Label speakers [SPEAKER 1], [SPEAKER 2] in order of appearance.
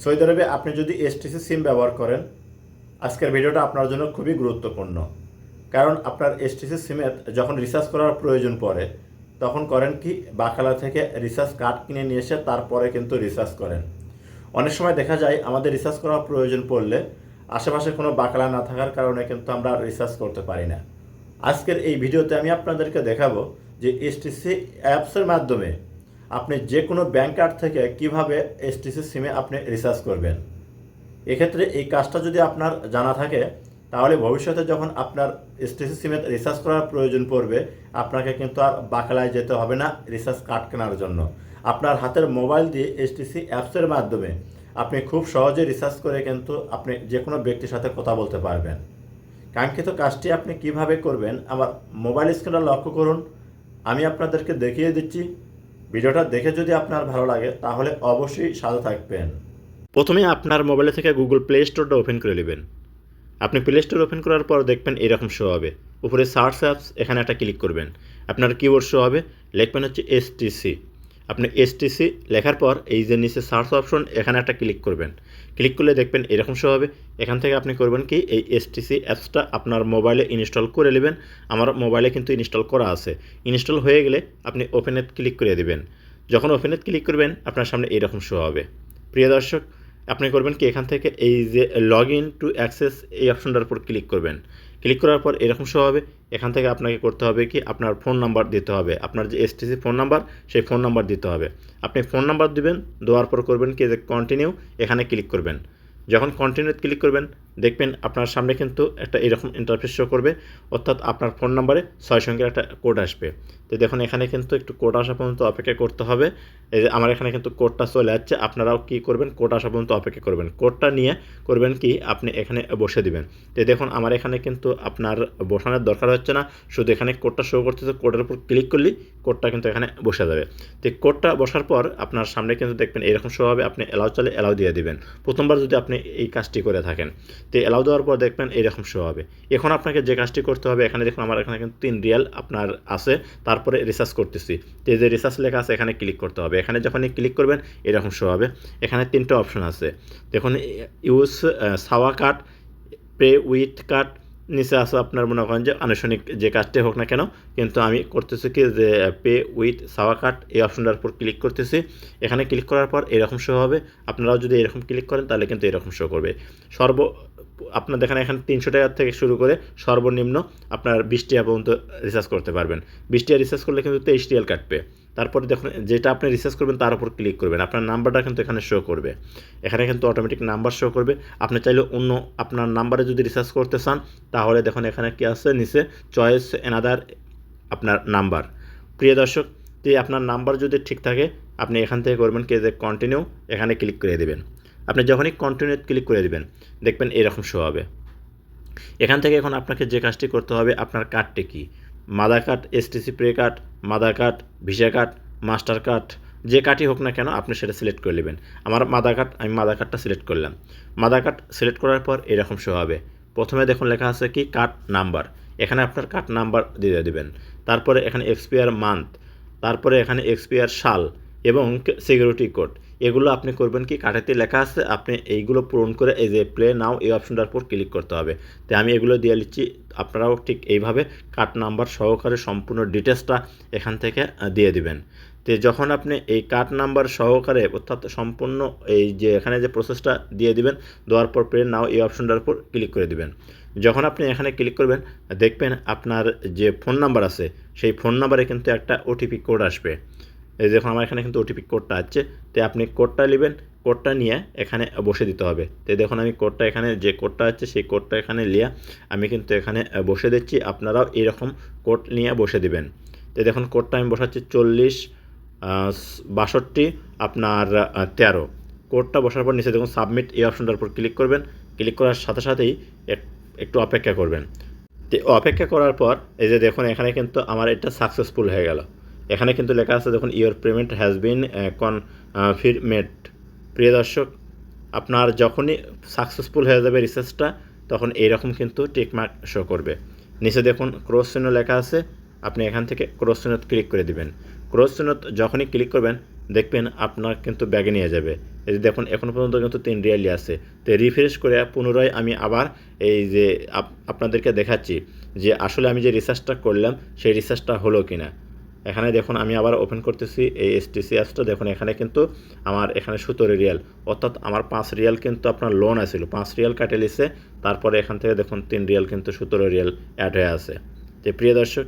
[SPEAKER 1] Saudi আরবে আপনি যদি এসটিসি সিম ব্যবহার করেন, আজকের ভিডিওটা আপনার জন্য খুবই গুরুত্বপূর্ণ। কারণ আপনার এসটিসি সিমে যখন রিচার্জ করার প্রয়োজন পড়ে, তখন করেন কি, বাকালা থেকে রিচার্জ কার্ড কিনে নিয়ে এসে তারপরে কিন্তু রিচার্জ করেন। অনেক সময় দেখা যায় আমাদের রিচার্জ করার প্রয়োজন পড়লে আশেপাশে কোনো বাকালা না থাকার কারণে কিন্তু আমরা রিচার্জ করতে পারি না। আজকের এই ভিডিওতে আমি আপনাদেরকে দেখাবো যে এসটিসি অ্যাপসের মাধ্যমে আপনি যে কোনো ব্যাংক কার্ড থেকে কিভাবে এসটিসি সিমে আপনি রিচার্জ করবেন। এক্ষেত্রে এই কাজটা যদি আপনার জানা থাকে, তাহলে ভবিষ্যতে যখন আপনার এসটিসি সিমে রিচার্জ করার প্রয়োজন পড়বে, আপনাকে কিন্তু আর বাকালায় যেতে হবে না রিচার্জ কার্ড কেনার জন্য। আপনার হাতের মোবাইল দিয়ে এসটিসি অ্যাপসের মাধ্যমে আপনি খুব সহজে রিচার্জ করে কিন্তু আপনি যে কোনো ব্যক্তির সাথে কথা বলতে পারবেন। কাঙ্ক্ষিত কাজটি আপনি কিভাবে করবেন আমার মোবাইল স্ক্রিনটা লক্ষ্য করুন, আমি আপনাদেরকে দেখিয়ে দিচ্ছি। ভিডিওটা দেখে যদি আপনার ভালো লাগে তাহলে অবশ্যই সাথে থাকবেন। প্রথমে আপনার মোবাইলে থেকে গুগল প্লে স্টোরটা ওপেন করে নেবেন। আপনি প্লে স্টোর ওপেন করার পর দেখবেন এরকম শো হবে। উপরে সার্চ অ্যাপস, এখানে একটা ক্লিক করবেন। আপনার কিবোর্ড শো হবে, লিখবেন হচ্ছে এসটিসি। আপনি এসটিসি লেখার পর এই যে নিচে সার্চ অপশন, এখানে একটা ক্লিক করবেন। ক্লিক করলে দেখবেন এরকম শো হবে। এখান থেকে আপনি করবেন কি, এই এসটিসি অ্যাপসটা আপনার মোবাইলে ইনস্টল করে নেবেন। আমার মোবাইলে কিন্তু ইনস্টল করা আছে। ইনস্টল হয়ে গেলে আপনি ওপেনে ক্লিক করে দেবেন। যখন ওপেনে ক্লিক করবেন আপনার সামনে এরকম শো হবে। প্রিয় দর্শক, আপনি করবেন কি, এখান থেকে এই যে লগ ইন টু অ্যাক্সেস এই অপশনটার উপর ক্লিক করবেন। ক্লিক করার পর এরকম শো হবে। এখান থেকে আপনাকে করতে হবে কি, আপনার ফোন নাম্বার দিতে হবে। আপনার যে এসটিসি ফোন নাম্বার, সেই ফোন নাম্বার দিতে হবে। আপনি ফোন নাম্বার দিবেন, দেওয়ার পর করবেন কি, যে কন্টিনিউ, এখানে ক্লিক করবেন। যখন কন্টিনিউ ক্লিক করবেন দেখবেন আপনার সামনে কিন্তু একটা এরকম ইন্টারফেস শো করবে, অর্থাৎ আপনার ফোন নাম্বারে 6 সংখ্যার একটা কোড আসবে। তো দেখুন এখানে কিন্তু একটু কোড আসা পর্যন্ত অপেক্ষা করতে হবে। এই যে আমার এখানে কিন্তু কোডটা চলে যাচ্ছে, আপনারাও কী করবেন, কোড আসা পর্যন্ত অপেক্ষা করবেন। কোডটা নিয়ে করবেন কি, আপনি এখানে বসে দিবেন। তো দেখুন আমার এখানে কিন্তু আপনার বসানোর দরকার হচ্ছে না, শুধু এখানে কোডটা শো করতেছে। কোডের উপর ক্লিক করলেই কোডটা কিন্তু এখানে বসে যাবে। তো কোডটা বসার পর আপনার সামনে কিন্তু দেখবেন এরকম শো হবে। আপনি অ্যালাউ চাইলে অ্যালাউ দিয়ে দিবেন, প্রথমবার যদি আপনি এই কাজটি করে থাকেন। তো অ্যালাউ দেওয়ার পর দেখবেন এরকম শো হবে। এখন আপনাকে যে কাজটি করতে হবে, এখানে দেখুন আমার এখানে কিন্তু 3 রিয়াল আপনার আছে, তারপরে রিচার্জ করতেছি। তো এই যে রিচার্জ লেখা আছে, এখানে ক্লিক করতে হবে। এখানে যখনই ক্লিক করবেন এরকম শো হবে। এখানে 3টা অপশন আছে, দেখুন ইউজ সাওয়া কার্ড, পে উইথ কার্ড, নিচে আছে আপনার মনে করেন যে আনুষ্ঠানিক যে কাজটি হোক না কেন, কিন্তু আমি করতেছি কি, যে পে উইথ সাওয়া কার্ড এই অপশনটার উপর ক্লিক করতেছি। এখানে ক্লিক করার পর এরকম শো হবে। আপনারাও যদি এরকম ক্লিক করেন তাহলে কিন্তু এরকম শো করবে। আপনার দেখেন এখানে 300 টাকা থেকে শুরু করে সর্বনিম্ন আপনার 20 টাকা পর্যন্ত রিচার্জ করতে পারবেন। 20 টাকা রিচার্জ করলে কিন্তু 23 রিয়াল কাটবে। তারপরে দেখুন যেটা আপনি রিচার্জ করবেন তার উপর ক্লিক করবেন, আপনার নাম্বারটা কিন্তু এখানে শো করবে। এখানে কিন্তু অটোমেটিক নাম্বার শো করবে। আপনি চাইলে অন্য আপনার নাম্বারে যদি রিচার্জ করতে চান, তাহলে দেখুন এখানে কি আছে নিচে, চয়েস অ্যানাদার আপনার নাম্বার। প্রিয় দর্শক, যে আপনার নাম্বার যদি ঠিক থাকে, আপনি এখান থেকে করবেন কি, যে কন্টিনিউ, এখানে ক্লিক করে দেবেন। আপনি যখনই কন্টিনিউ ক্লিক করে দেবেন দেখবেন এরকম শো হবে। এখান থেকে এখন আপনাকে যে কাজটি করতে হবে, আপনার কার্ডটি কি, মাদার কার্ড, এসটিসি প্রে card, mother card, visa card, master card, যে কার্ডই হোক না কেন আপনি সেটা সিলেক্ট করে নেবেন। আমার মাদার কার্ড, আমি মাদার কার্ডটা সিলেক্ট করলাম। মাদার কার্ড সিলেক্ট করার পর এরকম শো হবে। প্রথমে দেখুন লেখা আছে কি, কার্ড নাম্বার, এখানে আপনার কার্ড নাম্বার দিয়ে দেবেন। তারপরে এখানে এক্সপায়ার মান্থ, তারপরে এখানে এক্সপায়ার সাল এবং সিকিউরিটি কোড, এগুলো আপনি করবেন কি, কার্ডেতে লেখা আছে, আপনি এইগুলো পূরণ করে এই যে প্লে নাও এই অপশনটার উপর ক্লিক করতে হবে। তাই আমি এগুলো দিয়ে নিচ্ছি, আপনারাও ঠিক এইভাবে কার্ড নাম্বার সহকারে সম্পূর্ণ ডিটেলসটা এখান থেকে দিয়ে দিবেন। তো যখন আপনি এই কার্ড নাম্বার সহকারে, অর্থাৎ সম্পূর্ণ এই যে এখানে যে প্রসেসটা দিয়ে দিবেন, দেওয়ার পর প্লে নাও এই অপশনটার উপর ক্লিক করে দিবেন। যখন আপনি এখানে ক্লিক করবেন দেখবেন আপনার যে ফোন নাম্বার আছে, সেই ফোন নাম্বারে কিন্তু একটা ওটিপি কোড আসবে। এই দেখুন আমার এখানে কিন্তু ওটিপি কোডটা আছে। তো আপনি কোডটা নেবেন, কোডটা নিয়ে এখানে বসে দিতে হবে। তো দেখুন আমি কোডটা, এখানে যে কোডটা আছে সেই কোডটা এখানে নিয়ে আমি কিন্তু এখানে বসে দিচ্ছি। আপনারাও এরকম কোড নিয়ে বসে দিবেন। তো দেখুন কোডটা আমি বসাচ্ছি 40 62 আপনার 13। কোডটা বসার পর নিচে দেখুন সাবমিট এই অপশনটার উপর ক্লিক করবেন। ক্লিক করার সাথে সাথেই একটু অপেক্ষা করবেন। তো অপেক্ষা করার পর এই যে দেখুন এখানে কিন্তু আমার এটা সাকসেসফুল হয়ে গেল। এখানে কিন্তু লেখা আছে দেখুন, ইওর পেমেন্ট হ্যাজ বিন কনফার্মেড। প্রিয় দর্শক, আপনার যখনই সাকসেসফুল হয়ে যাবে রিসার্চটা, তখন এইরকম কিন্তু টিকমার্ক শো করবে। নিচে দেখুন ক্রস চিহ্ন লেখা আছে, আপনি এখান থেকে ক্রস চিহ্ন ক্লিক করে দিবেন। ক্রস চিহ্ন যখনই ক্লিক করবেন দেখবেন আপনার কিন্তু ব্যাগে নিয়ে যাবে। এই যে দেখুন এখনও পর্যন্ত কিন্তু 3 রিয়ালই আছে। তো রিফ্রেশ করে পুনরায় আমি আবার এই যে আপনাদেরকে দেখাচ্ছি যে আসলে আমি যে রিসার্চটা করলাম সেই রিসার্চটা হলো কিনা। এখানে দেখুন আমি আবার ওপেন করতেছি এই এসটিসি অ্যাপসটা। দেখুন এখানে কিন্তু আমার এখানে 17 রিয়াল, অর্থাৎ আমার 5 রিয়াল কিন্তু আপনার লোন আছিল, 5 রিয়াল কাটে লিছে। তারপরে এখান থেকে দেখুন 3 রিয়াল কিন্তু 17 রিয়াল অ্যাড হয়ে আছে। যে প্রিয় দর্শক,